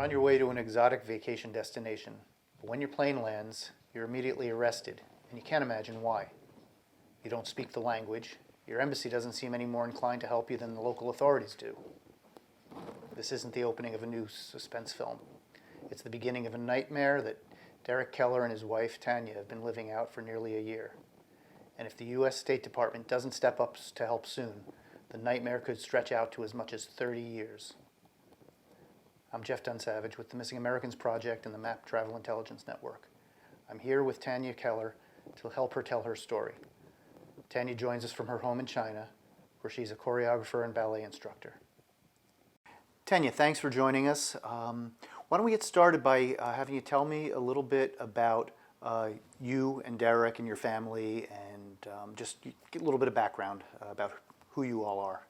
You're on your way to an exotic vacation destination, but when your plane lands, you're immediately arrested, and you can't imagine why. You don't speak the language. Your embassy doesn't seem any more inclined to help you than the local authorities do. This isn't the opening of a new suspense film. It's the beginning of a nightmare that Derek Keller and his wife, Tanya, have been living out for nearly a year. And if the U.S. State Department doesn't step up to help soon, the nightmare could stretch out to as much as 30 years. I'm Jeff Dunsavage with the Missing Americans Project and the MAP Travel Intelligence Network. I'm here with Tanya Keller to help her tell her story. Tanya joins us from her home in China, where she's a choreographer and ballet instructor. Tanya, thanks for joining us. Why don't we get started by having you tell me a little bit about you and Derek and your family, and just get a little bit of background about who you all are.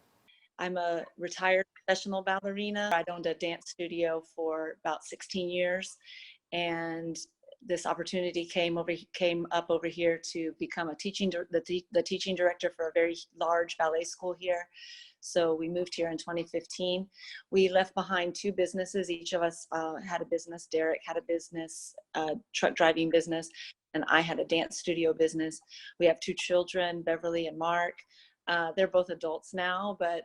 I'm a retired professional ballerina. I owned a dance studio for about 16 years, and this opportunity came up over here to become the teaching director for a very large ballet school here. So we moved here in 2015. We left behind two businesses. Each of us had a business. Derek had a business, truck driving business, and I had a dance studio business. We have two children, Beverly and Mark. They're both adults now, but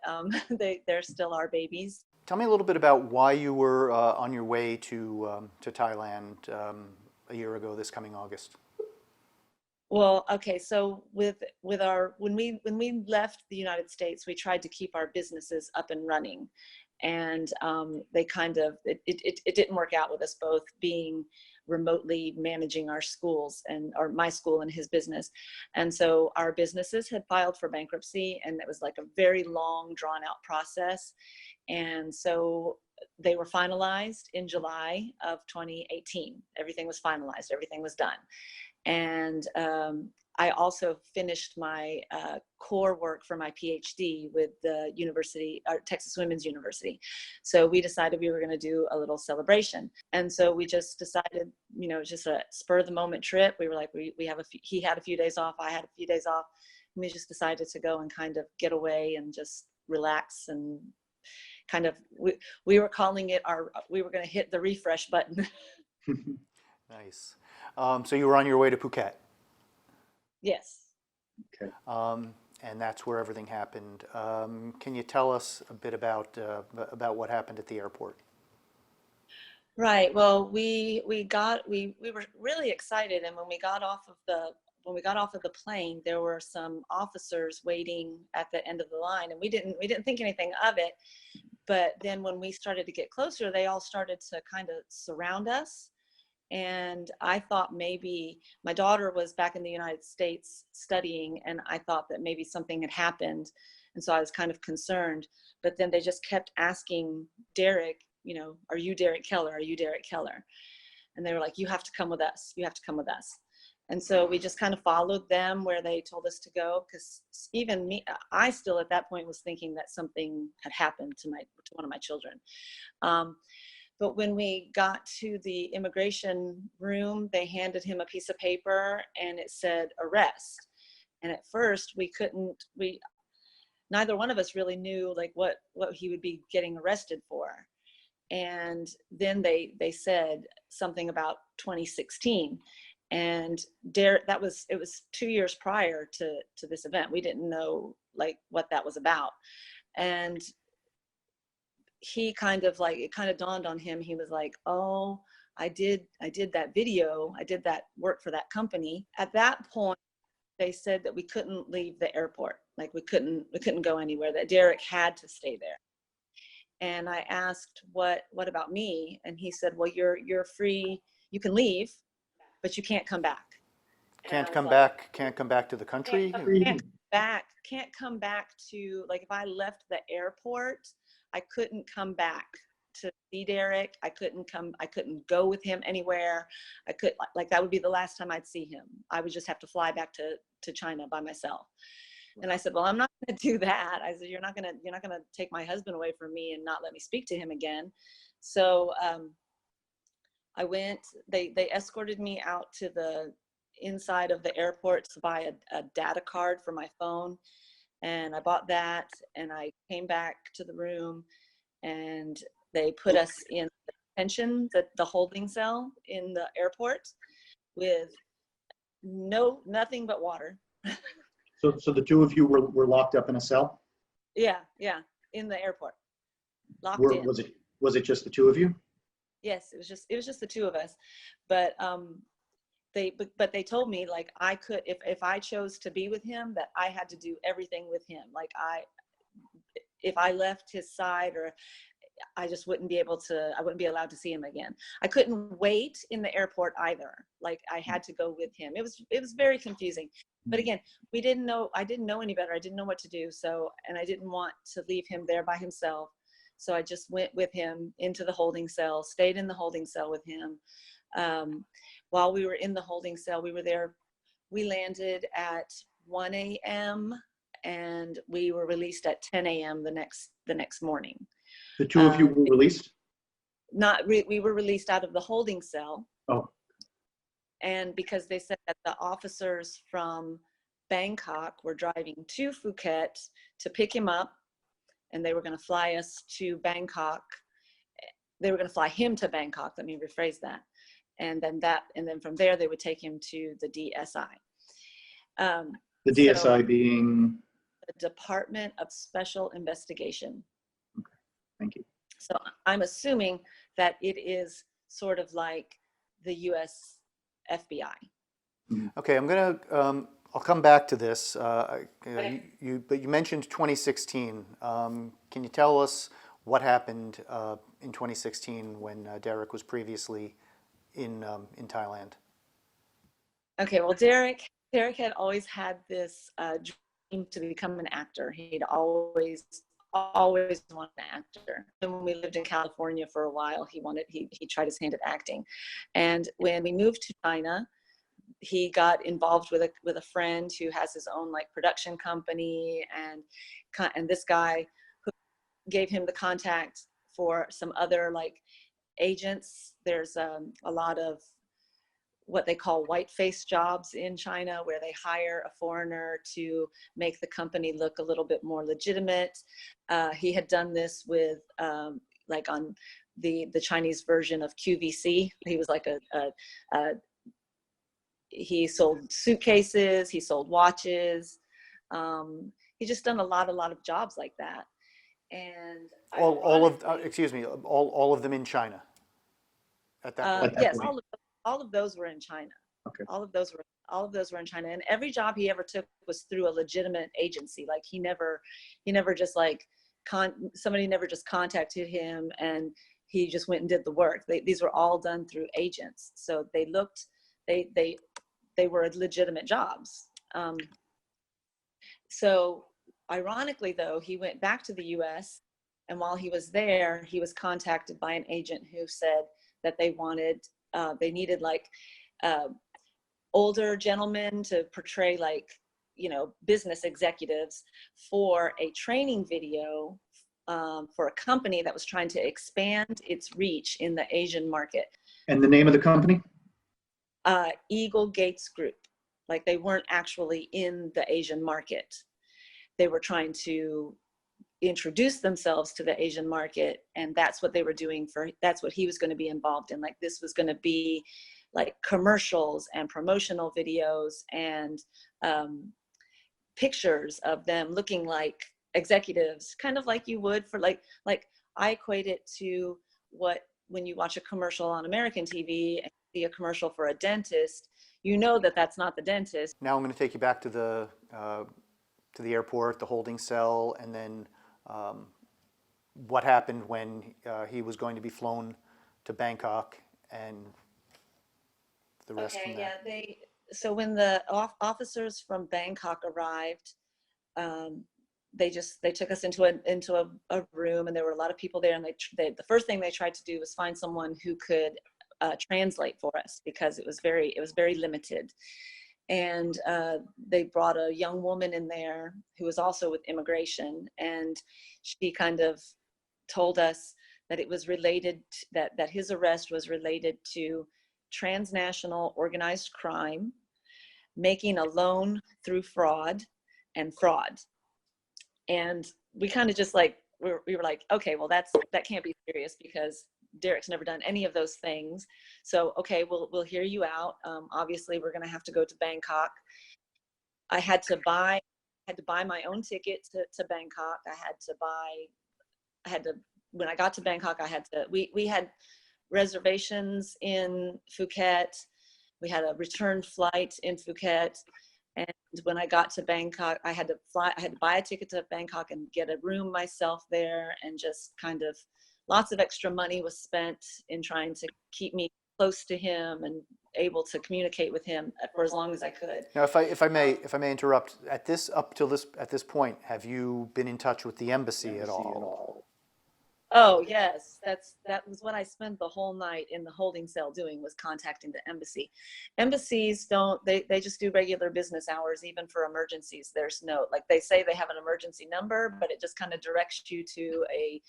they're still our babies. Tell me a little bit about why you were on your way to Thailand a year ago this coming August. Well, okay, so when we left the United States, we tried to keep our businesses up and running, and it didn't work out with us both being remotely managing our schools or my school and his business. And so our businesses had filed for bankruptcy, and it was like a very long drawn out process. And so they were finalized in July of 2018. Everything was finalized, everything was done. And I also finished my core work for my PhD with the university, Texas Women's University. So we decided we were going to do a little celebration. And so we just decided, just a spur of the moment trip. We were like, he had a few days off, I had a few days off. And we just decided to go and kind of get away and just relax and kind of, we were calling it we were going to hit the refresh button. Nice. So you were on your way to Phuket. Yes. Okay. And that's where everything happened. Can you tell us a bit about what happened at the airport? Right. Well, we were really excited, and when we got off of the plane, there were some officers waiting at the end of the line, and we didn't think anything of it. But then when we started to get closer, they all started to kind of surround us. And I thought maybe my daughter was back in the United States studying, and I thought that maybe something had happened. And so I was kind of concerned. But then they just kept asking Derek, are you Derek Keller? Are you Derek Keller? And they were like, you have to come with us. You have to come with us. And so we just kind of followed them where they told us to go, because even me, I still at that point was thinking that something had happened to one of my children. But when we got to the immigration room, they handed him a piece of paper and it said arrest. And at first neither one of us really knew like what he would be getting arrested for. And then they said something about 2016. And Derek, it was 2 years prior to this event. We didn't know like what that was about. And it kind of dawned on him. He was like, oh, I did that video. I did that work for that company. At that point, they said that we couldn't leave the airport. Like we couldn't go anywhere, that Derek had to stay there. And I asked, what about me? And he said, well, you're free. You can leave, but you can't come back. Can't come back to the country? Can't come back to, like, if I left the airport, I couldn't come back to see Derek. I couldn't go with him anywhere. That would be the last time I'd see him. I would just have to fly back to China by myself. And I said, well, I'm not going to do that. I said, you're not going to take my husband away from me and not let me speak to him again. So I went, they escorted me out to the inside of the airport to buy a data card for my phone. And I bought that, and I came back to the room, and they put us in detention, the holding cell in the airport with nothing but water. So the two of you were locked up in a cell? Yeah, in the airport, locked in. Was it just the two of you? Yes, it was just the two of us, but they told me like I could, if I chose to be with him, that I had to do everything with him. Like if I left his side, or I just wouldn't be allowed to see him again. I couldn't wait in the airport either. Like I had to go with him. It was very confusing. But again, I didn't know any better. I didn't know what to do. So, and I didn't want to leave him there by himself. So I just went with him into the holding cell, stayed in the holding cell with him. While we were in the holding cell, we landed at 1 a.m. and we were released at 10 a.m. the next morning. The two of you were released? We were released out of the holding cell. Oh. And because they said that the officers from Bangkok were driving to Phuket to pick him up, and they were going to fly us to Bangkok. They were going to fly him to Bangkok. Let me rephrase that. And then from there, they would take him to the DSI. The DSI being? The Department of Special Investigation. Okay, thank you. So I'm assuming that it is sort of like the US FBI. Okay, I'll come back to this. Okay. But you mentioned 2016. Can you tell us what happened in 2016 when Derek was previously in Thailand? Okay, well, Derek had always had this dream to become an actor. He'd always wanted an actor. And when we lived in California for a while, he tried his hand at acting. And when we moved to China, he got involved with a friend who has his own like production company, and this guy who gave him the contact for some other like agents. There's a lot of what they call white-face jobs in China, where they hire a foreigner to make the company look a little bit more legitimate. He had done this with like on the Chinese version of QVC. He was like he sold suitcases, he sold watches. He just done a lot of jobs like that. And All of them in China at that point? yes, all of those were in China. Okay. All of those were in China, and every job he ever took was through a legitimate agency. Like he never just like somebody never just contacted him and he just went and did the work. These were all done through agents, so they were legitimate jobs. So ironically, though, he went back to the U.S. and while he was there, he was contacted by an agent who said that they needed like older gentlemen to portray like, business executives for a training video for a company that was trying to expand its reach in the Asian market. And the name of the company? Eagle Gates Group. Like they weren't actually in the Asian market. They were trying to introduce themselves to the Asian market, and that's what they were doing that's what he was going to be involved in. Like this was going to be like commercials and promotional videos and pictures of them looking like executives, kind of like you would for like I equate it to when you watch a commercial on American TV and see a commercial for a dentist, that's not the dentist. Now I'm going to take you back to the airport, the holding cell, and then what happened when he was going to be flown to Bangkok and the rest from there. Yeah, so when the officers from Bangkok arrived, they took us into a room, and there were a lot of people there, and the first thing they tried to do was find someone who could translate for us, because it was very limited. And they brought a young woman in there who was also with immigration, and she kind of told us that it was related that his arrest was related to transnational organized crime, making a loan through fraud, and fraud. And we kind of just like we were like, okay, well that can't be serious, because Derek's never done any of those things. So, okay, we'll hear you out. Obviously, we're going to have to go to Bangkok. I had to buy my own ticket to Bangkok. When I got to Bangkok, we had reservations in Phuket. We had a return flight in Phuket. And when I got to Bangkok, I had to buy a ticket to Bangkok and get a room myself there, and just kind of lots of extra money was spent in trying to keep me close to him and able to communicate with him for as long as I could. Now, if I may interrupt, at this point, have you been in touch with the embassy at all? Oh yes, that was what I spent the whole night in the holding cell doing, was contacting the embassy. Embassies they just do regular business hours, even for emergencies. There's no, like, they say they have an emergency number, but it just kind of directs you to a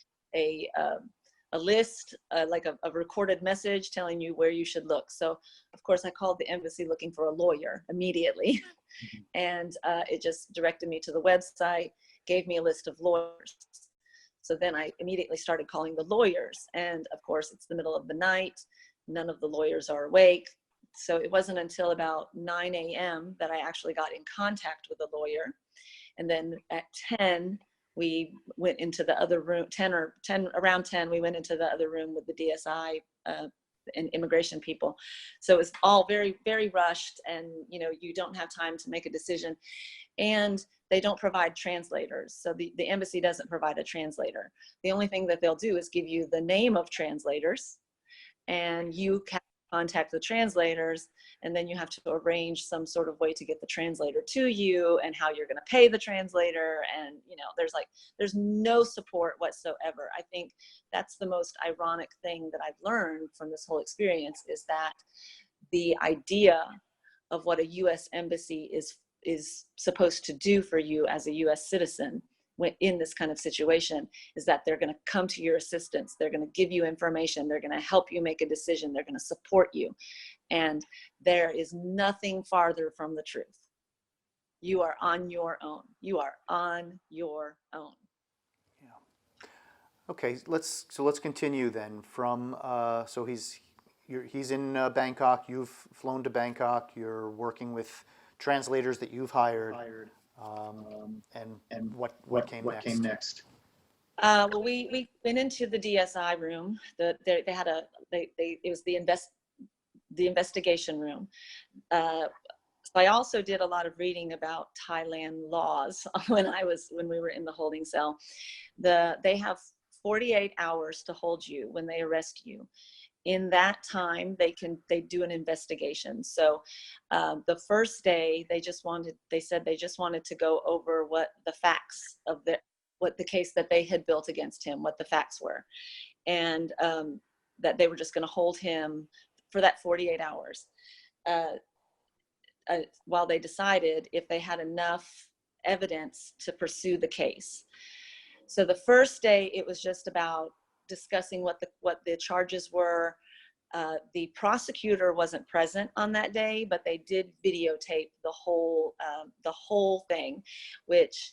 list, like a recorded message telling you where you should look. So of course I called the embassy looking for a lawyer immediately. And it just directed me to the website, gave me a list of lawyers. So then I immediately started calling the lawyers. And of course, it's the middle of the night. None of the lawyers are awake. So it wasn't until about 9 a.m. that I actually got in contact with a lawyer. And then at 10, we went into the other room, around 10, we went into the other room with the DSI and immigration people. So it was all very, very rushed, and you don't have time to make a decision. And they don't provide translators. So the embassy doesn't provide a translator. The only thing that they'll do is give you the name of translators, and you can contact the translators, and then you have to arrange some sort of way to get the translator to you, and how you're going to pay the translator. And there's no support whatsoever. I think that's the most ironic thing that I've learned from this whole experience, is that the idea of what a U.S. embassy is supposed to do for you as a U.S. citizen when in this kind of situation, is that they're going to come to your assistance. They're going to give you information. They're going to help you make a decision. They're going to support you. And there is nothing farther from the truth. You are on your own. You are on your own. Yeah. Okay, let's continue then. So he's in Bangkok. You've flown to Bangkok. You're working with translators that you've hired. And what came next? Well, we went into the DSI room. It was the investigation room. So I also did a lot of reading about Thailand laws when we were in the holding cell. They have 48 hours to hold you when they arrest you. In that time, they do an investigation. So the first day, they said they just wanted to go over what the facts of what the case that they had built against him, what the facts were, and that they were just going to hold him for that 48 hours while they decided if they had enough evidence to pursue the case. So the first day, it was just about discussing what the charges were. The prosecutor wasn't present on that day, but they did videotape the whole thing, which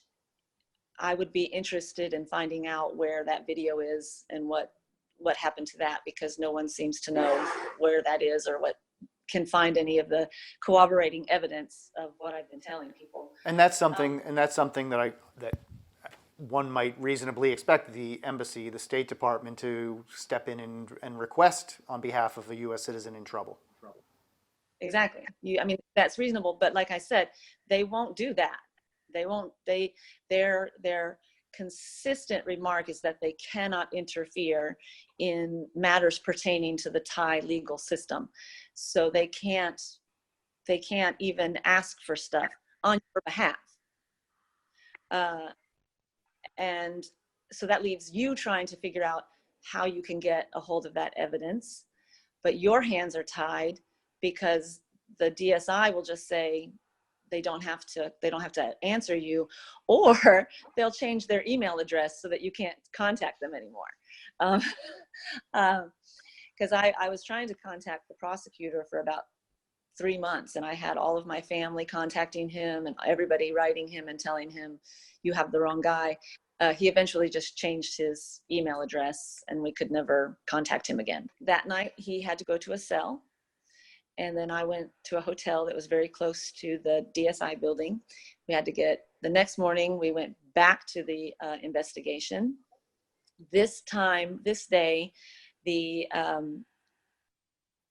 I would be interested in finding out where that video is and what happened to that, because no one seems to know where that is or what can find any of the corroborating evidence of what I've been telling people. And that's something that one might reasonably expect the embassy, the State Department, to step in and request on behalf of a U.S. citizen in trouble. Exactly. That's reasonable. But like I said, they won't do that. Their consistent remark is that they cannot interfere in matters pertaining to the Thai legal system. So they can't even ask for stuff on your behalf. And so that leaves you trying to figure out how you can get a hold of that evidence, but your hands are tied because the DSI will just say they don't have to answer you, or they'll change their email address so that you can't contact them anymore. Because I was trying to contact the prosecutor for about 3 months, and I had all of my family contacting him and everybody writing him and telling him, you have the wrong guy. he eventually just changed his email address and we could never contact him again. That night he had to go to a cell. And then I went to a hotel that was very close to the DSI building. We had to the next morning, we went back to the investigation. This day,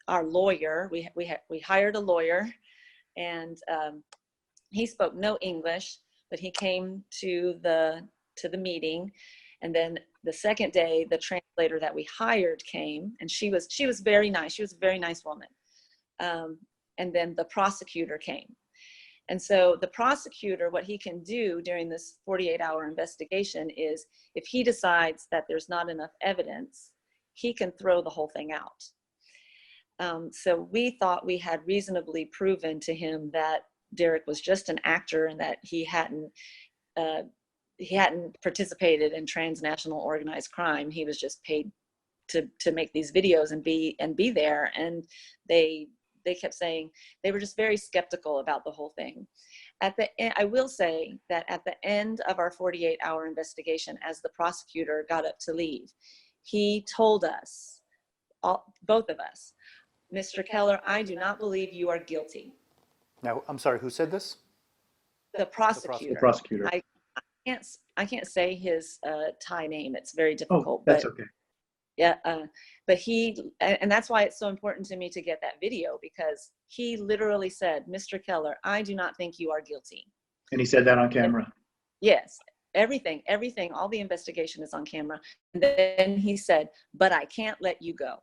our lawyer, we hired a lawyer, and he spoke no English, but he came to the meeting. And then the second day, the translator that we hired came, and she was very nice. She was a very nice woman. And then the prosecutor came. And so the prosecutor, what he can do during this 48-hour investigation is, if he decides that there's not enough evidence, he can throw the whole thing out. So we thought we had reasonably proven to him that Derek was just an actor and that he hadn't participated in transnational organized crime. He was just paid to make these videos and be there. And they kept saying they were just very skeptical about the whole thing. At the end, I will say that at the end of our 48-hour investigation, as the prosecutor got up to leave, he told us, both of us, Mr. Keller, I do not believe you are guilty. Now, I'm sorry, who said this? The prosecutor. The prosecutor. I can't say his Thai name. It's very difficult. Oh, that's okay. Yeah, but and that's why it's so important to me to get that video, because he literally said, Mr. Keller, I do not think you are guilty. And he said that on camera? Yes, everything, all the investigation is on camera. And then he said, but I can't let you go.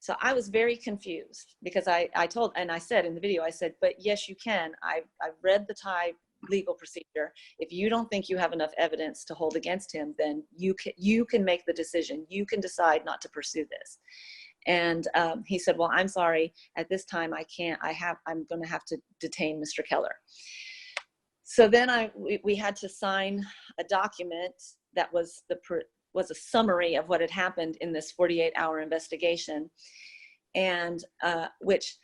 So I was very confused, because I told, and I said in the video, I said, but yes, you can. I've read the Thai legal procedure. If you don't think you have enough evidence to hold against him, then you can make the decision. You can decide not to pursue this. And he said, well, I'm sorry, at this time I can't. I'm going to have to detain Mr. Keller. So then we had to sign a document that was a summary of what had happened in this 48-hour investigation, and which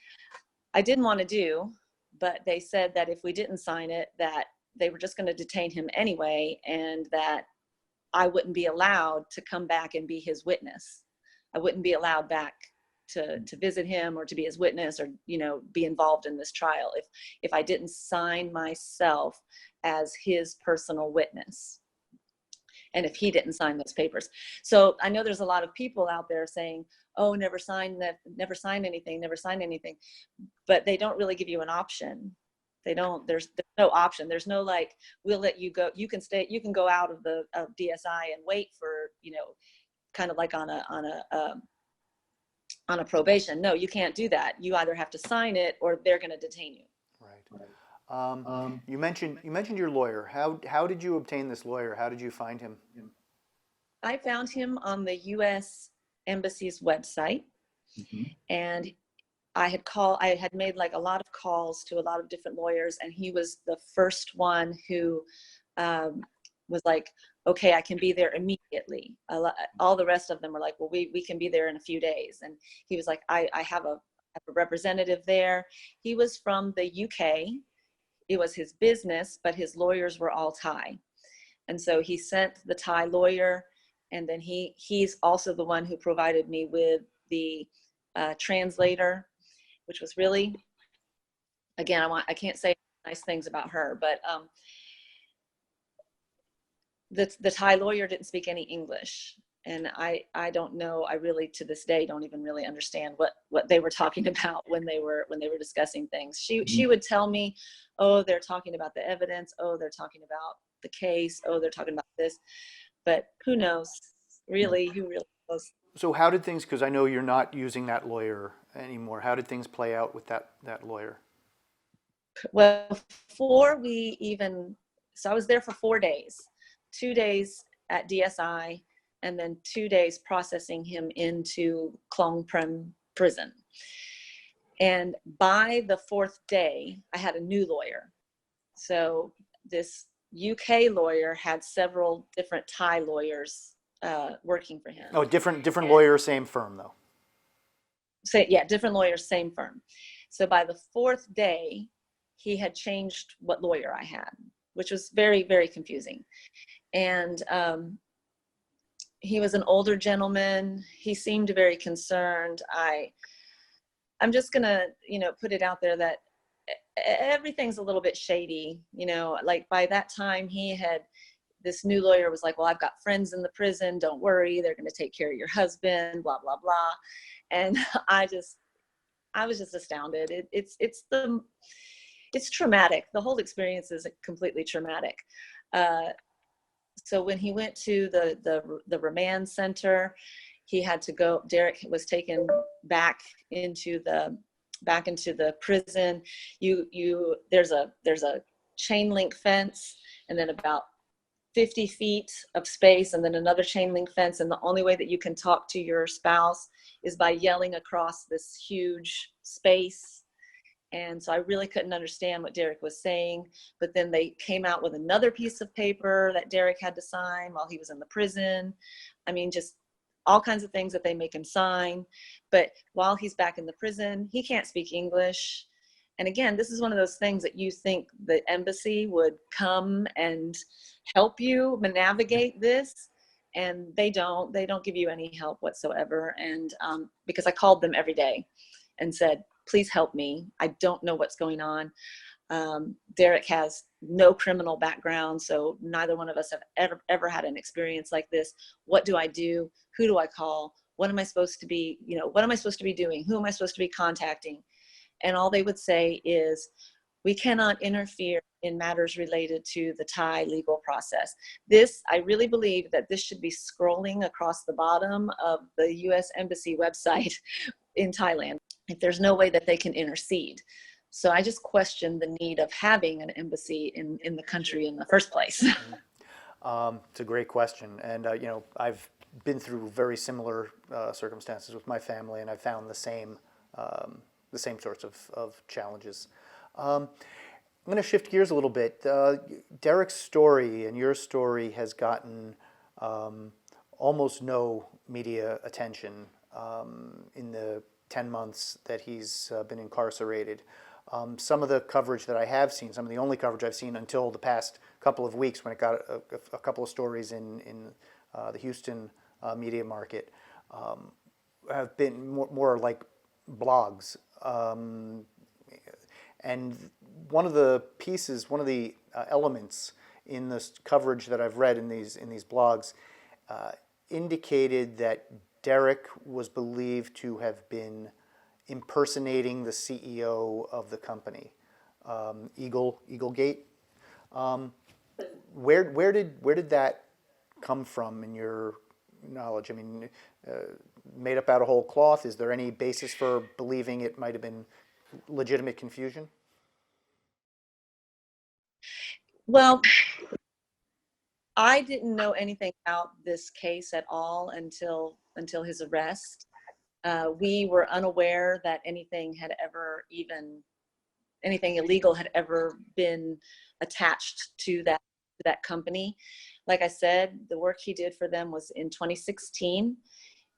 I didn't want to do. But they said that if we didn't sign it, that they were just going to detain him anyway, and that I wouldn't be allowed to come back and be his witness. I wouldn't be allowed back to visit him or to be his witness, or, be involved in this trial if I didn't sign myself as his personal witness, and if he didn't sign those papers. So I know there's a lot of people out there saying, oh, never sign anything. But they don't really give you an option. There's no option. There's no, like, we'll let you go. You can stay, you can go out of DSI and wait for, kind of like on a probation. No, you can't do that. You either have to sign it or they're going to detain you. Right. You mentioned your lawyer. How did you obtain this lawyer? How did you find him? I found him on the U.S. Embassy's website. Mm-hmm. And I had made like a lot of calls to a lot of different lawyers, and he was the first one who was like, okay, I can be there immediately. All the rest of them were like, well, we can be there in a few days. And he was like, I have a representative there. He was from the UK. It was his business, but his lawyers were all Thai. And so he sent the Thai lawyer, and then he's also the one who provided me with the translator, which was really, again, I can't say nice things about her, but the Thai lawyer didn't speak any English. And I don't know, I really, to this day, don't even really understand what they were talking about when they were discussing things. She would tell me, oh, they're talking about the evidence. Oh, they're talking about the case. Oh, they're talking about this. But who knows? Really, who really knows? So how did things, because I know you're not using that lawyer anymore, how did things play out with that lawyer? Well, so I was there for 4 days, 2 days at DSI, and then 2 days processing him into Klong Prem prison. And by the 4th day, I had a new lawyer. So this UK lawyer had several different Thai lawyers working for him. Oh, different lawyer, same firm though. So yeah, different lawyers, same firm. So by the 4th day, he had changed what lawyer I had, which was very, very confusing. And he was an older gentleman. He seemed very concerned. I'm just gonna, put it out there that everything's a little bit shady. Like by that time this new lawyer was like, well, I've got friends in the prison. Don't worry. They're going to take care of your husband, blah, blah, blah. And I was just astounded. It's traumatic. The whole experience is completely traumatic. So when he went to the remand center, he had to go. Derek was taken back into the prison. There's a chain link fence, and then about 50 feet of space, and then another chain link fence. And the only way that you can talk to your spouse is by yelling across this huge space. And so I really couldn't understand what Derek was saying. But then they came out with another piece of paper that Derek had to sign while he was in the prison. I mean, just all kinds of things that they make him sign. But while he's back in the prison, he can't speak English. And again, this is one of those things that you think the embassy would come and help you navigate this. And they don't give you any help whatsoever. And because I called them every day and said, please help me. I don't know what's going on. Derek has no criminal background, so neither one of us have ever had an experience like this. What do I do? Who do I call? What am I supposed to be, what am I supposed to be doing? Who am I supposed to be contacting? And all they would say is, we cannot interfere in matters related to the Thai legal process. I really believe that this should be scrolling across the bottom of the U.S. Embassy website in Thailand, if there's no way that they can intercede. So I just question the need of having an embassy in the country in the first place. It's a great question. And, I've been through very similar circumstances with my family, and I've found the same sorts of challenges. I'm going to shift gears a little bit. Derek's story and your story has gotten almost no media attention in the 10 months that he's been incarcerated. Some of the coverage that I have seen, some of the only coverage I've seen until the past couple of weeks when it got a couple of stories in the Houston media market, have been more like blogs. And one of the elements in this coverage that I've read in these blogs indicated that Derek was believed to have been impersonating the CEO of the company, Eaglegate. Where did that come from in your knowledge? I mean, made up out of whole cloth? Is there any basis for believing it might have been legitimate confusion? Well, I didn't know anything about this case at all until his arrest. We were unaware that anything illegal had ever been attached to that company. Like I said, the work he did for them was in 2016,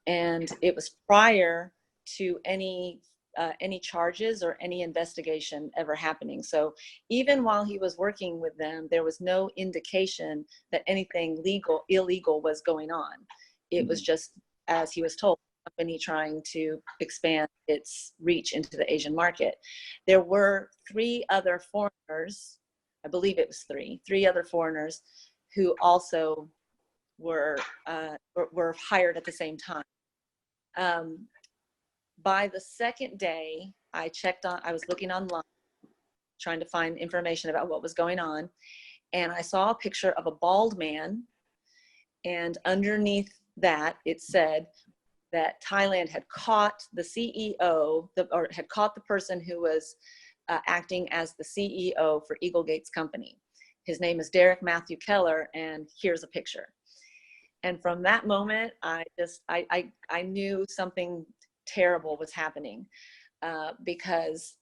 and it was prior to any charges or any investigation ever happening. So even while he was working with them, there was no indication that anything illegal was going on. It was just, as he was told, a company trying to expand its reach into the Asian market. There were three other foreigners, I believe it was three other foreigners who also were hired at the same time. By the second day, I was looking online, trying to find information about what was going on. And I saw a picture of a bald man. And underneath that, it said that Thailand had caught the CEO, or had caught the person who was acting as the CEO for Eaglegate's company. His name is Derek Matthew Keller, and here's a picture. And from that moment, I knew something terrible was happening, because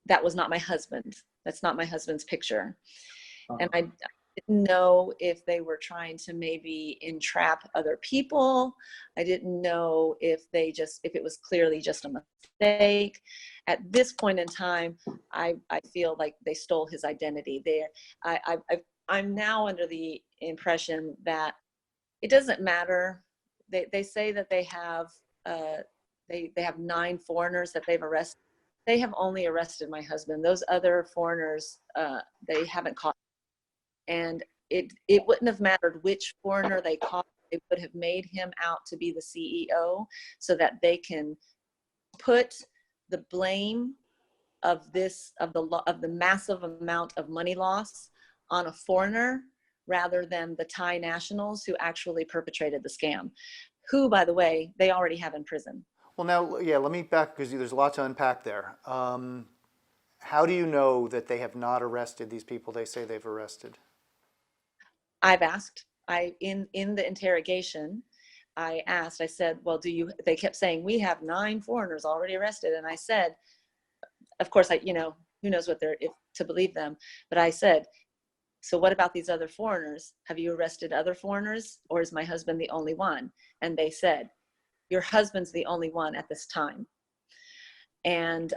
that was not my husband. That's not my husband's picture. And I didn't know if they were trying to maybe entrap other people. I didn't know if it was clearly just a mistake. At this point in time, I feel like they stole his identity. I'm now under the impression that it doesn't matter. They say that they have they have 9 foreigners that they've arrested. They have only arrested my husband. Those other foreigners, they haven't caught. And it wouldn't have mattered which foreigner they caught. They would have made him out to be the CEO so that they can put the blame of the massive amount of money loss on a foreigner rather than the Thai nationals who actually perpetrated the scam, who, by the way, they already have in prison. Well, now, yeah, let me back because there's a lot to unpack there. How do you know that they have not arrested these people they say they've arrested? I've asked. In the interrogation, I asked. I said, "Well, They kept saying we have 9 foreigners already arrested, and I said, of course, who knows what if to believe them, but I said, so what about these other foreigners? Have you arrested other foreigners, or is my husband the only one? And they said, your husband's the only one at this time. And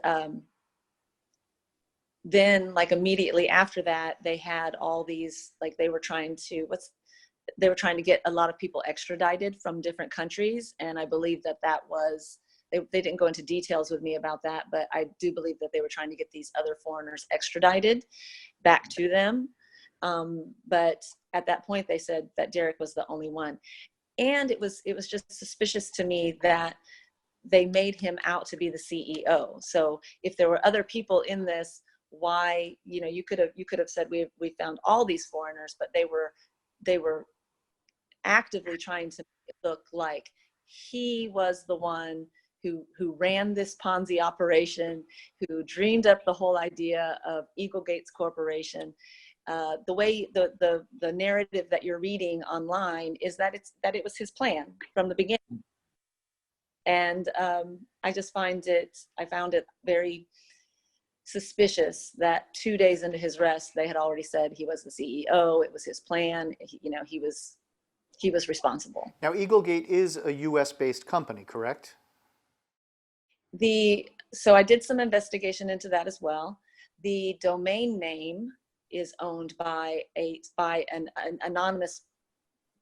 then, like, immediately after that, they had all these, like, they were trying to get a lot of people extradited from different countries, and I believe that was, they didn't go into details with me about that, but I do believe that they were trying to get these other foreigners extradited back to them. But at that point, they said that Derek was the only one. And it was just suspicious to me that they made him out to be the CEO. So if there were other people in this, why, you could have said we found all these foreigners, but they were actively trying to make it look like he was the one who ran this Ponzi operation, who dreamed up the whole idea of Eagle Gates Corporation. The way the narrative that you're reading online is that it was his plan from the beginning. And I found it very suspicious that 2 days into his arrest, they had already said he was the CEO. It was his plan. He was responsible. Now, Eaglegate is a U.S.-based company, correct? So I did some investigation into that as well. The domain name is owned by an anonymous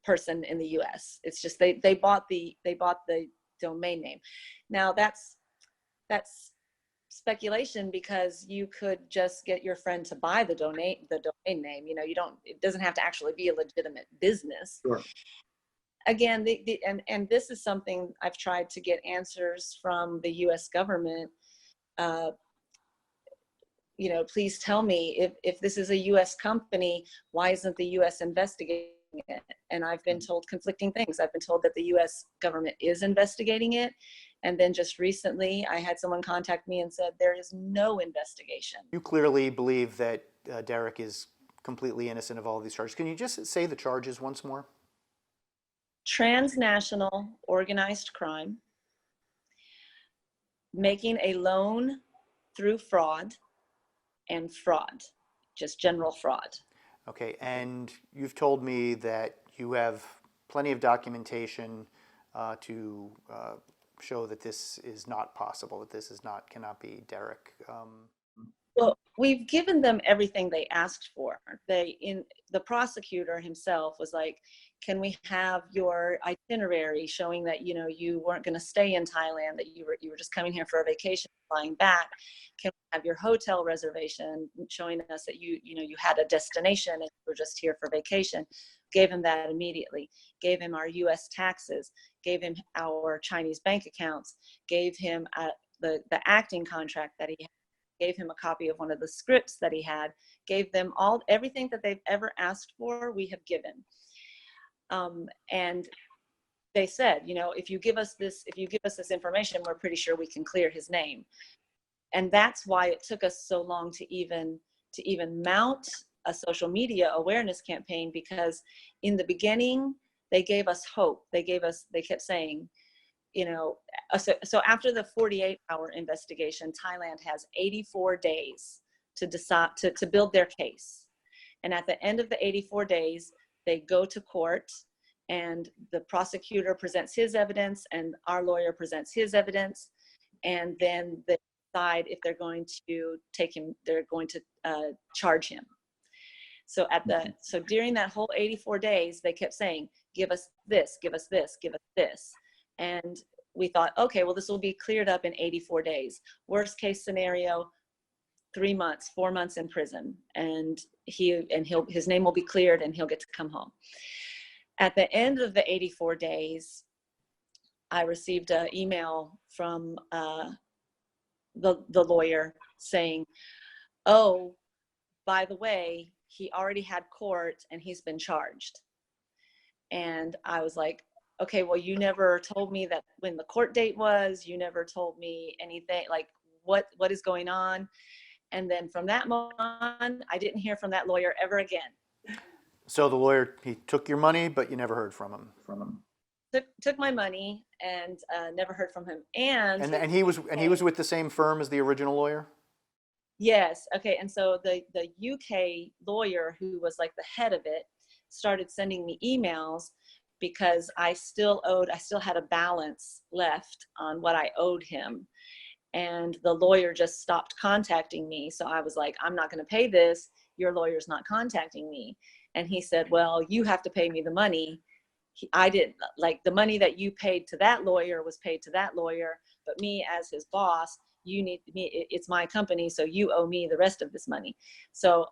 person in the U.S. It's just they bought the domain name. Now that's speculation, because you could just get your friend to buy the domain name. It doesn't have to actually be a legitimate business. Sure. Again, and this is something I've tried to get answers from the U.S. government. Please tell me, if this is a U.S. company, why isn't the U.S. investigating it? And I've been told conflicting things. I've been told that the U.S. government is investigating it. And then just recently, I had someone contact me and said, there is no investigation. You clearly believe that Derek is completely innocent of all of these charges. Can you just say the charges once more? Transnational organized crime, making a loan through fraud, and fraud, just general fraud. Okay, and you've told me that you have plenty of documentation to show that this is not possible, that this cannot be Derek. Well, we've given them everything they asked for. The prosecutor himself was like, can we have your itinerary showing that you weren't going to stay in Thailand, that you were just coming here for a vacation, flying back? Can we have your hotel reservation showing us that you had a destination and you were just here for vacation? Gave him that immediately. Gave him our U.S. taxes. Gave him our Chinese bank accounts. Gave him the acting contract that he had. Gave him a copy of one of the scripts that he had. Gave them everything that they've ever asked for, we have given. And they said, if you give us this information, we're pretty sure we can clear his name. And that's why it took us so long to even mount a social media awareness campaign, because in the beginning, they gave us hope. They kept saying, so after the 48-hour investigation, Thailand has 84 days to decide to build their case. And at the end of the 84 days, they go to court, and the prosecutor presents his evidence and our lawyer presents his evidence. And then they decide if they're going to charge him. So so during that whole 84 days, they kept saying, give us this, give us this, give us this. And we thought, okay, well, this will be cleared up in 84 days. Worst case scenario, 3 months, 4 months in prison, and his name will be cleared and he'll get to come home. At the end of the 84 days, I received an email from the lawyer saying, oh, by the way, he already had court and he's been charged. And I was like, okay, well, you never told me that when the court date was, you never told me anything, like what is going on. And then from that moment on, I didn't hear from that lawyer ever again. So the lawyer, he took your money, but you never heard from him. Took my money and never heard from him. And he was with the same firm as the original lawyer? Yes. Okay. And so the UK lawyer, who was like the head of it, started sending me emails because I still had a balance left on what I owed him. And the lawyer just stopped contacting me. So I was like, I'm not going to pay this. Your lawyer's not contacting me. And he said, well, you have to pay me the money. I didn't, like, the money that you paid to that lawyer was paid to that lawyer, but me as his boss, it's my company, so you owe me the rest of this money. So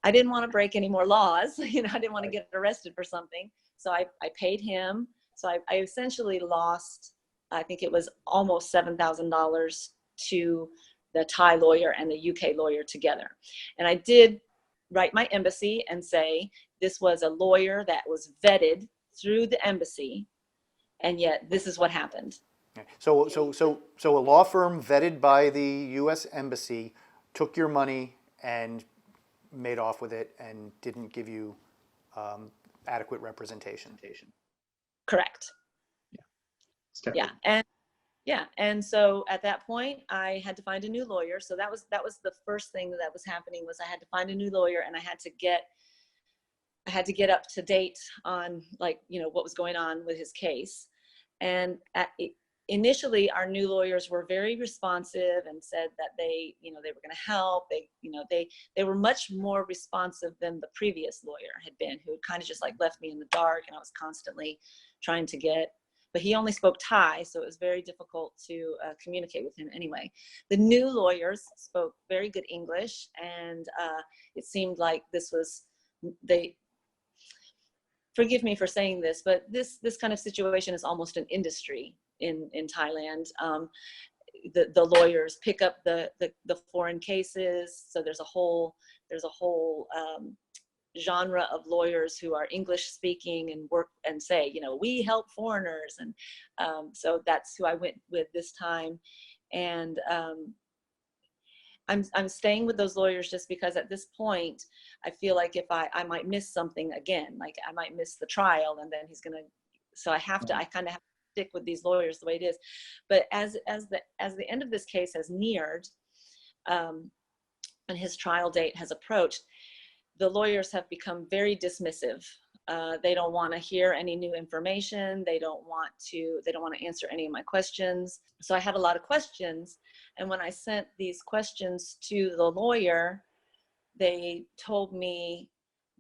I didn't want to break any more laws. I didn't want to get arrested for something. So I paid him. So I essentially lost, I think it was almost $7,000 to the Thai lawyer and the UK lawyer together. And I did write my embassy and say, this was a lawyer that was vetted through the embassy, and yet this is what happened. So a law firm vetted by the U.S. Embassy took your money and made off with it and didn't give you adequate representation. Correct. And so at that point, I had to find a new lawyer. So that was the first thing that was happening, was I had to find a new lawyer, and I had to get up to date on, like, what was going on with his case. And initially, our new lawyers were very responsive and said that they were going to help. They were much more responsive than the previous lawyer had been, who had kind of just like left me in the dark, and I was constantly trying to but he only spoke Thai, so it was very difficult to communicate with him anyway. The new lawyers spoke very good English, and it seemed like forgive me for saying this, but this kind of situation is almost an industry in Thailand. The lawyers pick up the foreign cases, so there's a whole genre of lawyers who are English speaking and work and say, we help foreigners, and so that's who I went with this time. And I'm staying with those lawyers just because at this point I feel like if I might miss something again, like I might miss the trial, and then I kind of have to stick with these lawyers the way it is. But as the end of this case has neared, and his trial date has approached, the lawyers have become very dismissive. They don't want to hear any new information. They don't want to answer any of my questions. So I had a lot of questions. And when I sent these questions to the lawyer, they told me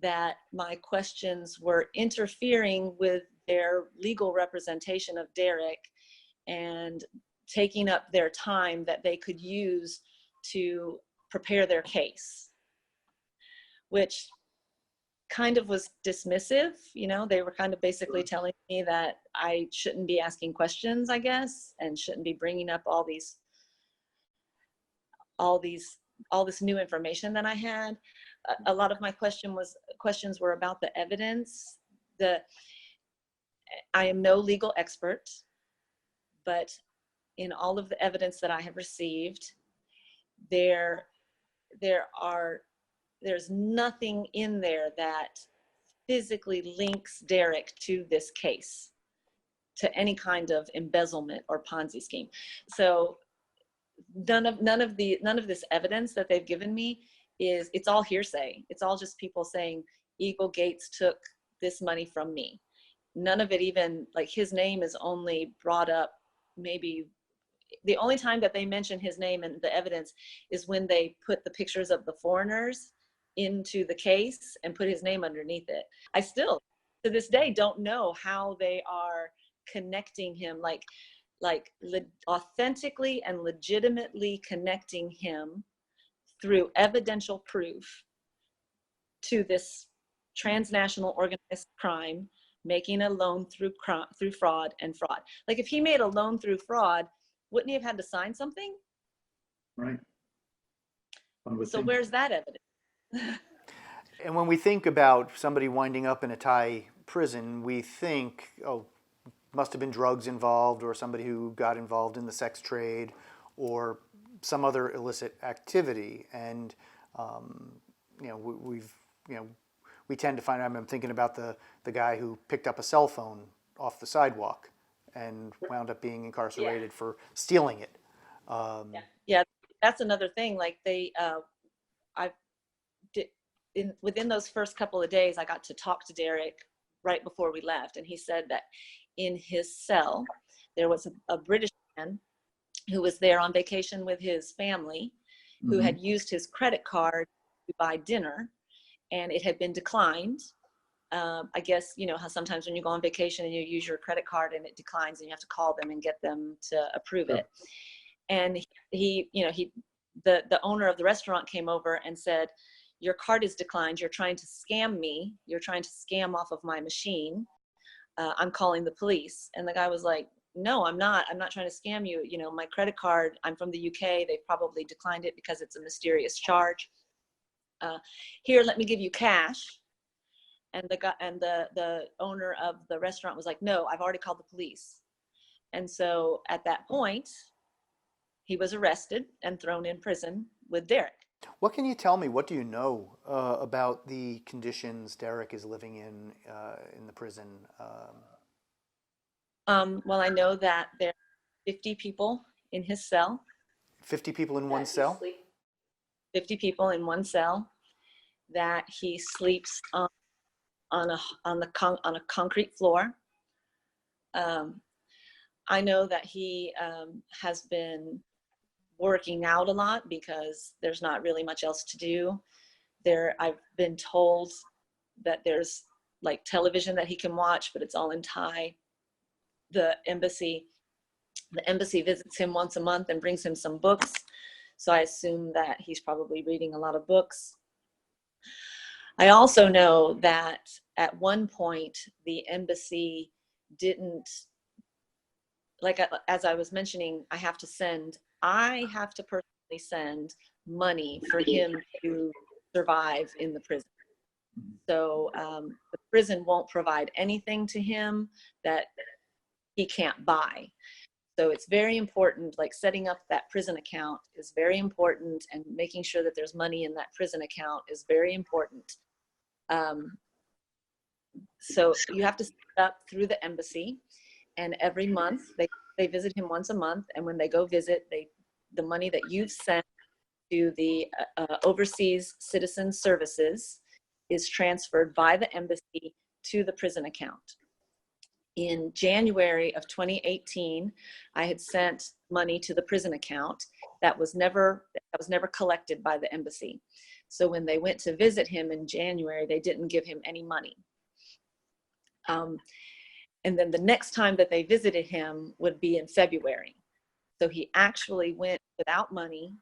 that my questions were interfering with their legal representation of Derek and taking up their time that they could use to prepare their case, which kind of was dismissive. They were kind of basically telling me that I shouldn't be asking questions, I guess, and shouldn't be bringing up all this new information that I had. A lot of my questions were about the evidence. I am no legal expert, but in all of the evidence that I have received, there's nothing in there that physically links Derek to this case, to any kind of embezzlement or Ponzi scheme. So none of this evidence that they've given me it's all hearsay. It's all just people saying Eagle Gates took this money from me. None of it, even like his name is only brought up, maybe the only time that they mention his name in the evidence is when they put the pictures of the foreigners into the case and put his name underneath it. I still, to this day, don't know how they are connecting him, authentically and legitimately connecting him through evidential proof to this transnational organized crime, making a loan through fraud and fraud. Like if he made a loan through fraud, wouldn't he have had to sign something? Right. So where's that evidence? And when we think about somebody winding up in a Thai prison, we think, oh, must have been drugs involved, or somebody who got involved in the sex trade, or some other illicit activity. And we tend to find. I'm thinking about the guy who picked up a cell phone off the sidewalk and wound up being incarcerated for stealing it. Yeah, that's another thing. Like within those first couple of days, I got to talk to Derek right before we left, and he said that in his cell there was a British man who was there on vacation with his family, who had used his credit card to buy dinner, and it had been declined. I guess you know how sometimes when you go on vacation and you use your credit card and it declines, and you have to call them and get them to approve it. And the owner of the restaurant came over and said, "Your card is declined. You're trying to scam me. You're trying to scam off of my machine. I'm calling the police." And the guy was like, "No, I'm not. I'm not trying to scam you. You know, my credit card, I'm from the UK. They probably declined it because it's a mysterious charge. Here, let me give you cash." And the owner of the restaurant was like, "No, I've already called the police." And so at that point, he was arrested and thrown in prison with Derek. What can you tell me? What do you know about the conditions Derek is living in the prison? Well, I know that there are 50 people in his cell. 50 people in one cell? 50 people in one cell, that he sleeps on a concrete floor. I know that he has been working out a lot because there's not really much else to do. I've been told that there's like television that he can watch, but it's all in Thai. The embassy visits him once a month and brings him some books. So I assume that he's probably reading a lot of books. I also know that at one point the embassy didn't, like as I was mentioning, I have to personally send money for him to survive in the prison. So the prison won't provide anything to him that he can't buy. So it's very important, like setting up that prison account is very important, and making sure that there's money in that prison account is very important. So you have to set it up through the embassy, and every month they visit him once a month, and when they go visit, the money that you've sent to the Overseas Citizen Services is transferred by the embassy to the prison account. In January of 2018, I had sent money to the prison account that was never collected by the embassy. So when they went to visit him in January, they didn't give him any money. And then the next time that they visited him would be in February. So he actually went without money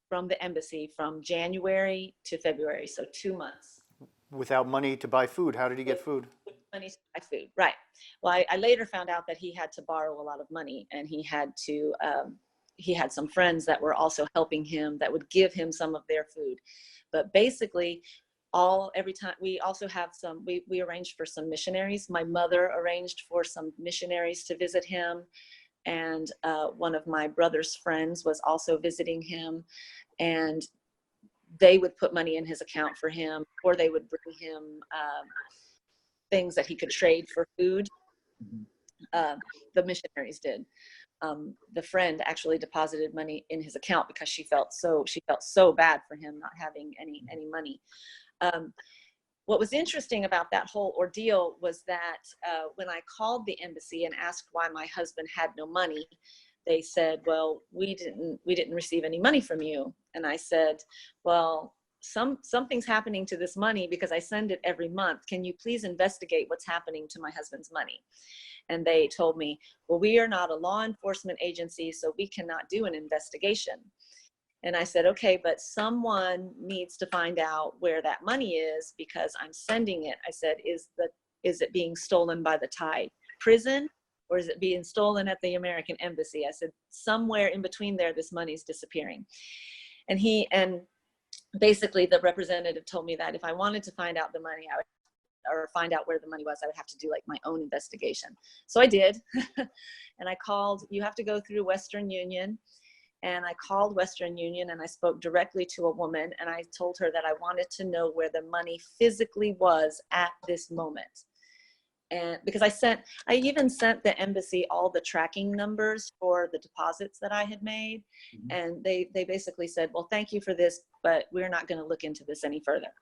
from the embassy from January to February, so 2 months. Without money to buy food. How did he get food? Money to buy food, right. Well, I later found out that he had to borrow a lot of money, and he had some friends that were also helping him that would give him some of their food. But basically, every time we also have we arranged for some missionaries. My mother arranged for some missionaries to visit him, and one of my brother's friends was also visiting him, and they would put money in his account for him, or they would bring him things that he could trade for food. The missionaries did. The friend actually deposited money in his account because she felt so bad for him not having any money. What was interesting about that whole ordeal was that when I called the embassy and asked why my husband had no money, they said, "Well, we didn't receive any money from you." And I said, "Well, something's happening to this money because I send it every month. Can you please investigate what's happening to my husband's money? And they told me, well, we are not a law enforcement agency, so we cannot do an investigation. And I said, okay, but someone needs to find out where that money is because I'm sending it. I said, is it being stolen by the Thai prison, or is it being stolen at the American embassy? I said, somewhere in between there, this money's disappearing. And basically the representative told me that if I wanted to find out the money, or find out where the money was, I would have to do like my own investigation. So I did. And I called, you have to go through Western Union. And I called Western Union and I spoke directly to a woman, and I told her that I wanted to know where the money physically was at this moment. And because I even sent the embassy all the tracking numbers for the deposits that I had made. Mm-hmm. And they basically said, well, thank you for this, but we're not going to look into this any further.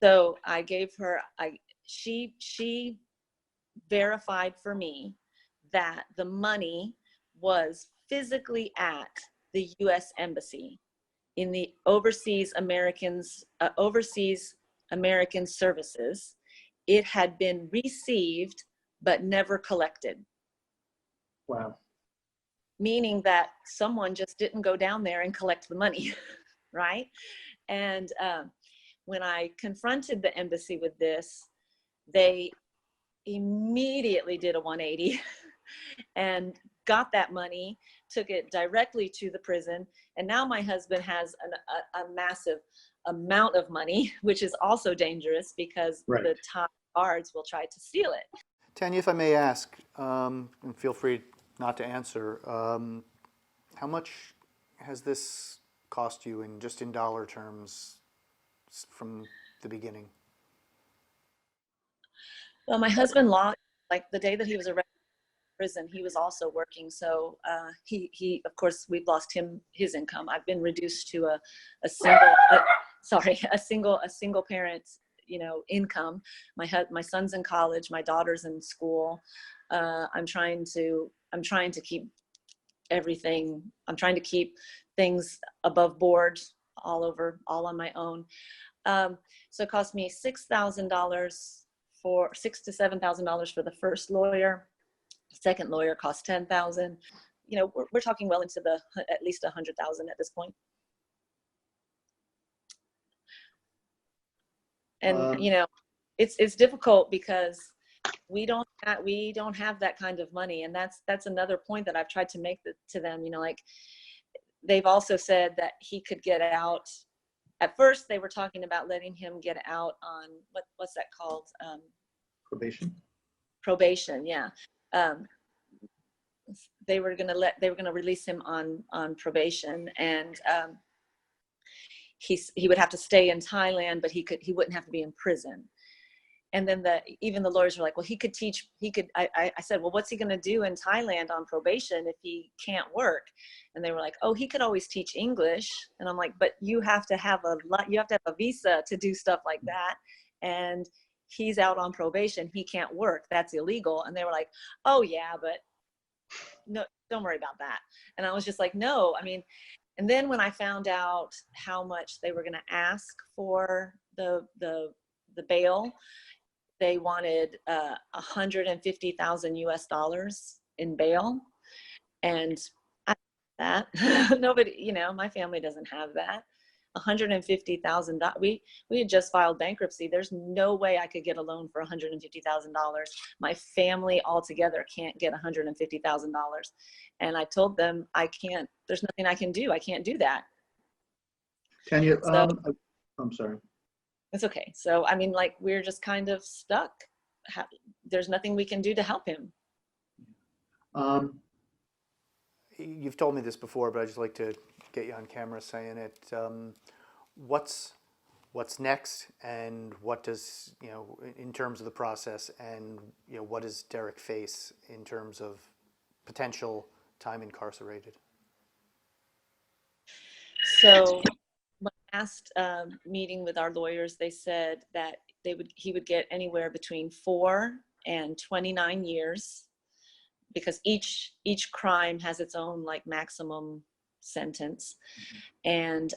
So I gave her, she verified for me that the money was physically at the U.S. Embassy in the overseas American services. It had been received, but never collected. Wow. Meaning that someone just didn't go down there and collect the money, right? And when I confronted the embassy with this, they immediately did a 180 and got that money, took it directly to the prison. And now my husband has a massive amount of money, which is also dangerous because right. The top guards will try to steal it. Tanya, if I may ask, and feel free not to answer, how much has this cost you just in dollar terms from the beginning? Well, my husband lost, like the day that he was arrested in prison, he was also working. So he of course, we've lost his income. I've been reduced to a single parent, income. My son's in college, my daughter's in school. I'm trying to keep everything. I'm trying to keep things above board, all on my own. So it cost me $6,000 $6,000 to $7,000 for the first lawyer. The second lawyer cost $10,000. We're talking well into at least $100,000 at this point. And it's difficult because we don't have that kind of money, and that's another point that I've tried to make to them. Like they've also said that he could get out. At first, they were talking about letting him get out on what's that called? Probation. Probation, yeah. They were going to release him on probation, and he would have to stay in Thailand, but he wouldn't have to be in prison. And then even the lawyers were like, well, I said, well, what's he going to do in Thailand on probation if he can't work? And they were like, oh, he could always teach English. And I'm like, but you have to have a visa to do stuff like that. And he's out on probation. He can't work. That's illegal. And they were like, oh yeah, but no, don't worry about that. And I was just like, no, and then when I found out how much they were going to ask for the bail, they wanted $150,000 US in bail. And I that nobody, my family doesn't have that. $150,000. We had just filed bankruptcy. There's no way I could get a loan for $150,000. My family altogether can't get $150,000. And I told them I can't. There's nothing I can do. I can't do that. Tanya, I'm sorry. It's okay. So we're just kind of stuck. There's nothing we can do to help him. You've told me this before, but I'd just like to get you on camera saying it. What's next, and what does, in terms of the process, and what does Derek face in terms of potential time incarcerated? So my last meeting with our lawyers, they said that he would get anywhere between 4 and 29 years, because each crime has its own maximum sentence. And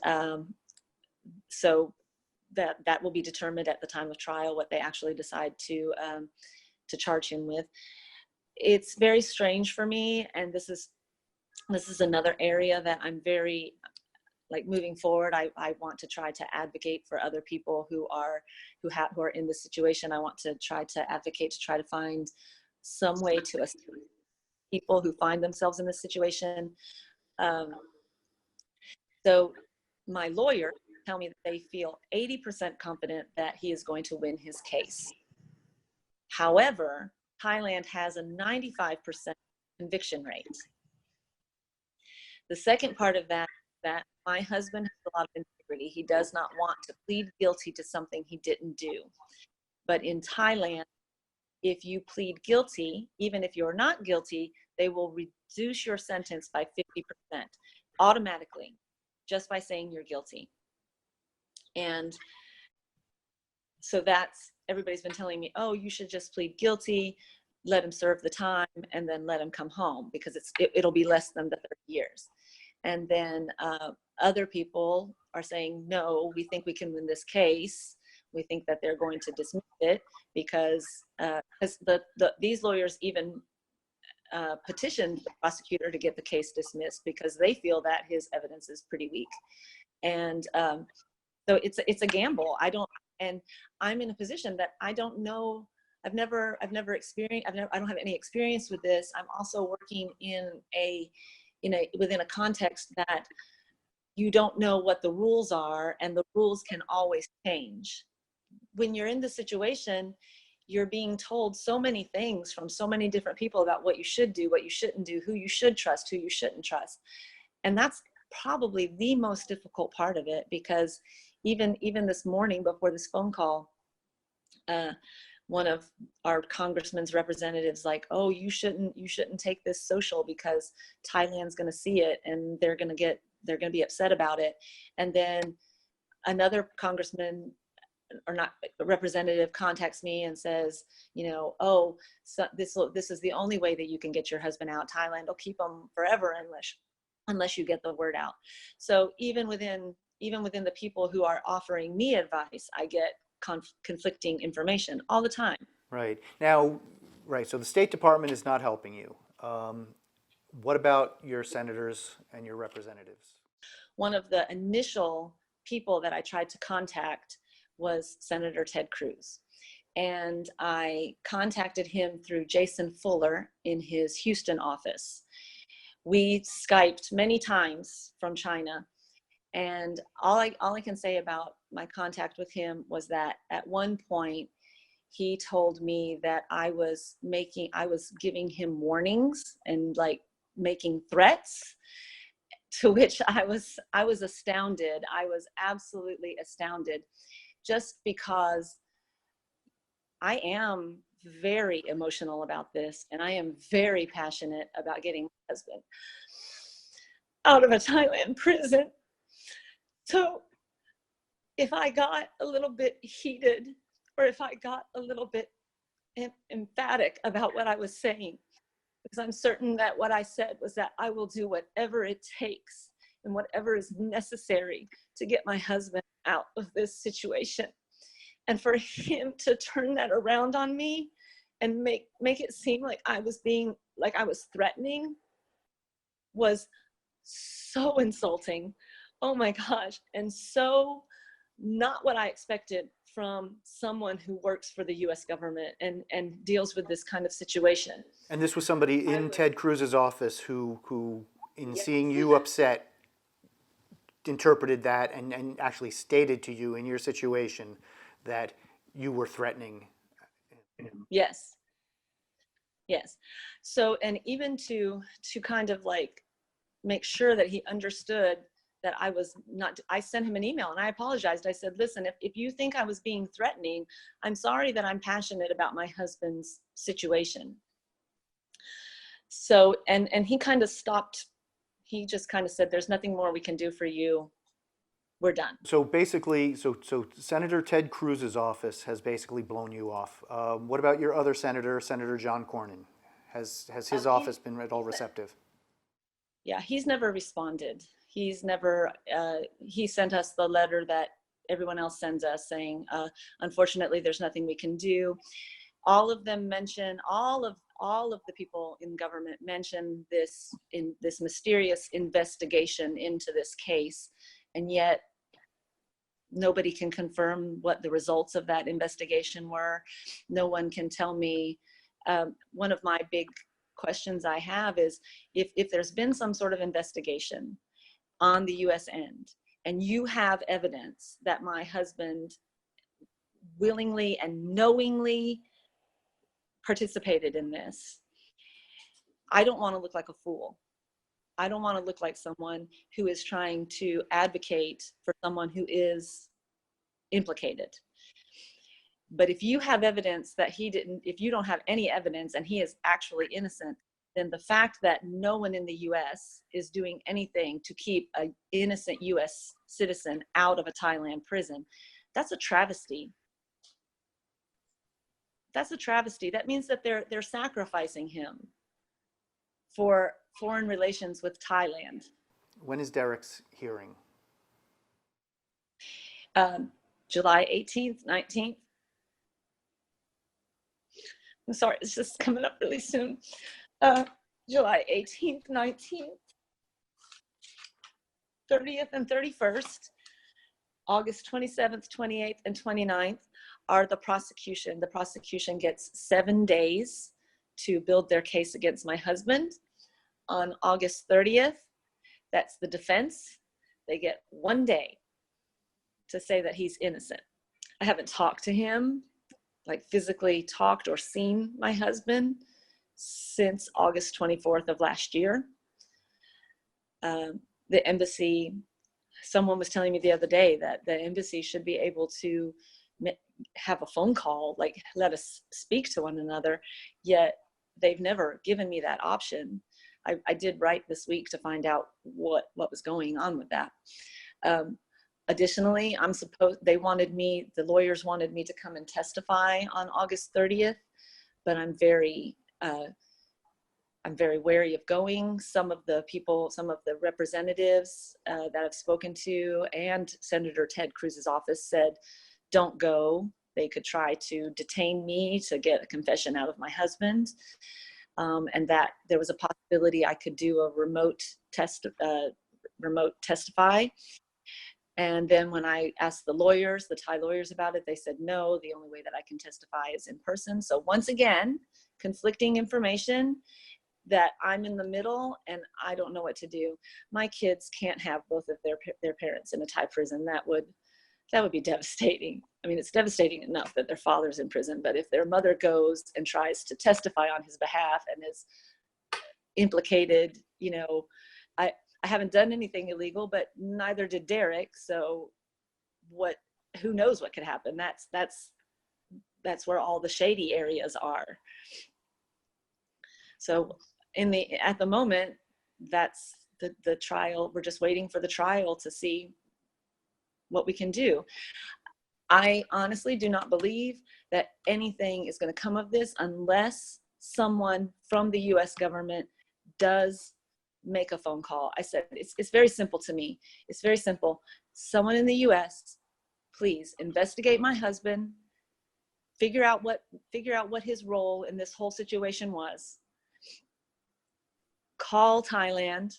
so that will be determined at the time of trial, what they actually decide to charge him with. It's very strange for me, and this is another area that I'm very, like, moving forward, I want to try to advocate for other people who are in this situation. I want to try to advocate to try to find some way to assist people who find themselves in this situation. So my lawyer tell me that they feel 80% confident that he is going to win his case. However, Thailand has a 95% conviction rate. The second part of that is that my husband has a lot of integrity. He does not want to plead guilty to something he didn't do. But in Thailand, if you plead guilty, even if you're not guilty, they will reduce your sentence by 50% automatically, just by saying you're guilty. And so everybody's been telling me, oh, you should just plead guilty, let him serve the time, and then let him come home, because it'll be less than the 30 years. And then other people are saying, no, we think we can win this case. We think that they're going to dismiss it because these lawyers even petitioned the prosecutor to get the case dismissed because they feel that his evidence is pretty weak. And so it's a gamble. I don't have any experience with this. I'm also working within a context that you don't know what the rules are, and the rules can always change. When you're in this situation, you're being told so many things from so many different people about what you should do, what you shouldn't do, who you should trust, who you shouldn't trust. And that's probably the most difficult part of it, because even this morning before this phone call, one of our congressman's representatives like, oh, you shouldn't take this social because Thailand's going to see it and they're going to be upset about it. And then another congressman, or not, a representative, contacts me and says, oh, so this is the only way that you can get your husband out. Thailand will keep him forever unless you get the word out. So even within the people who are offering me advice, I get conflicting information all the time. Right. Now, so the State Department is not helping you. What about your senators and your representatives? One of the initial people that I tried to contact was Senator Ted Cruz. And I contacted him through Jason Fuller in his Houston office. We Skyped many times from China. And all I can say about my contact with him was that at one point he told me that I was giving him warnings and like making threats, to which I was astounded. I was absolutely astounded, just because I am very emotional about this, and I am very passionate about getting my husband out of a Thailand prison. So if I got a little bit heated, or if I got a little bit emphatic about what I was saying, because I'm certain that what I said was that I will do whatever it takes and whatever is necessary to get my husband out of this situation. And for him to turn that around on me and make it seem like I was threatening was so insulting. Oh my gosh. And so not what I expected from someone who works for the US government and deals with this kind of situation. And this was somebody in Ted Cruz's office who in seeing you upset, interpreted that and actually stated to you in your situation that you were threatening. Yes. So, and even to kind of like make sure that he understood that I sent him an email and I apologized. I said, listen, if you think I was being threatening, I'm sorry that I'm passionate about my husband's situation. So, and he kind of stopped. He just kind of said, there's nothing more we can do for you. We're done. So basically, so Senator Ted Cruz's office has basically blown you off. What about your other senator, Senator John Cornyn? Has his office been at all receptive? Yeah, he's never responded. He's never, he sent us the letter that everyone else sends us saying, unfortunately, there's nothing we can do. All of them mention, all of the people in government mention this mysterious investigation into this case, and yet nobody can confirm what the results of that investigation were. No one can tell me. One of my big questions I have is if there's been some sort of investigation on the US end, and you have evidence that my husband willingly and knowingly participated in this, I don't want to look like a fool. I don't want to look like someone who is trying to advocate for someone who is implicated. But if you have evidence that he didn't, if you don't have any evidence and he is actually innocent, then the fact that no one in the US is doing anything to keep an innocent US citizen out of a Thailand prison, that's a travesty. That's a travesty. That means that they're sacrificing him for foreign relations with Thailand. When is Derek's hearing? July 18th, 19th. I'm sorry, it's just coming up really soon. July 18th, 19th, 30th, and 31st. August 27th, 28th, and 29th are the prosecution. The prosecution gets 7 days to build their case against my husband. On August 30th, that's the defense. They get 1 day to say that he's innocent. I haven't talked to him, like physically talked or seen my husband since August 24th of last year. The embassy, someone was telling me the other day that the embassy should be able to have a phone call, like let us speak to one another, yet they've never given me that option. I did write this week to find out what was going on with that. Additionally, the lawyers wanted me to come and testify on August 30th, but I'm very wary of going. Some of the representatives that I've spoken to and Senator Ted Cruz's office said, don't go. They could try to detain me to get a confession out of my husband. And that there was a possibility I could do a remote testify. And then when I asked the Thai lawyers about it, they said, no, the only way that I can testify is in person. So once again, conflicting information that I'm in the middle and I don't know what to do. My kids can't have both of their parents in a Thai prison. That would be devastating. I mean, it's devastating enough that their father's in prison, but if their mother goes and tries to testify on his behalf and is implicated, I haven't done anything illegal, but neither did Derek. So who knows what could happen? That's where all the shady areas are. So at the moment, that's the trial. We're just waiting for the trial to see what we can do. I honestly do not believe that anything is going to come of this unless someone from the US government does make a phone call. I said, it's very simple to me. It's very simple. Someone in the US, please investigate my husband, figure out what his role in this whole situation was. Call Thailand,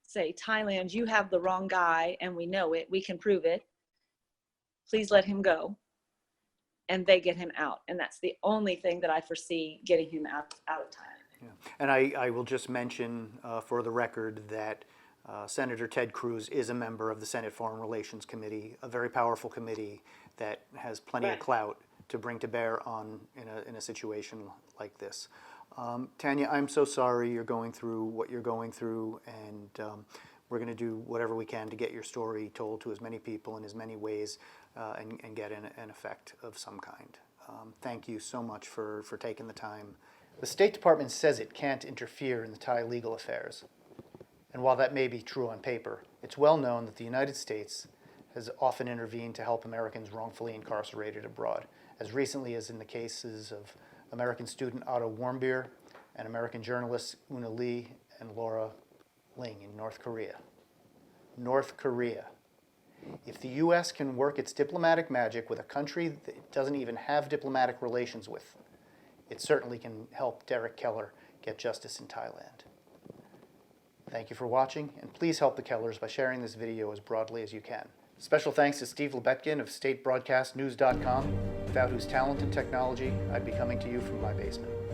say, Thailand, you have the wrong guy and we know it, we can prove it. Please let him go. And they get him out. And that's the only thing that I foresee getting him out of Thailand. Yeah. And I will just mention for the record that Senator Ted Cruz is a member of the Senate Foreign Relations Committee, a very powerful committee that has plenty of clout to bring to bear in a situation like this. Tanya, I'm so sorry you're going through what you're going through, and we're going to do whatever we can to get your story told to as many people in as many ways and get an effect of some kind. Thank you so much for taking the time. The State Department says it can't interfere in the Thai legal affairs. And while that may be true on paper, it's well known that the United States has often intervened to help Americans wrongfully incarcerated abroad, as recently as in the cases of American student Otto Warmbier and American journalists Una Lee and Laura Ling in North Korea. North Korea. If the U.S. can work its diplomatic magic with a country that it doesn't even have diplomatic relations with, it certainly can help Derek Keller get justice in Thailand. Thank you for watching, and please help the Kellers by sharing this video as broadly as you can. Special thanks to Steve Lebetkin of StateBroadcastNews.com, without whose talent and technology I'd be coming to you from my basement.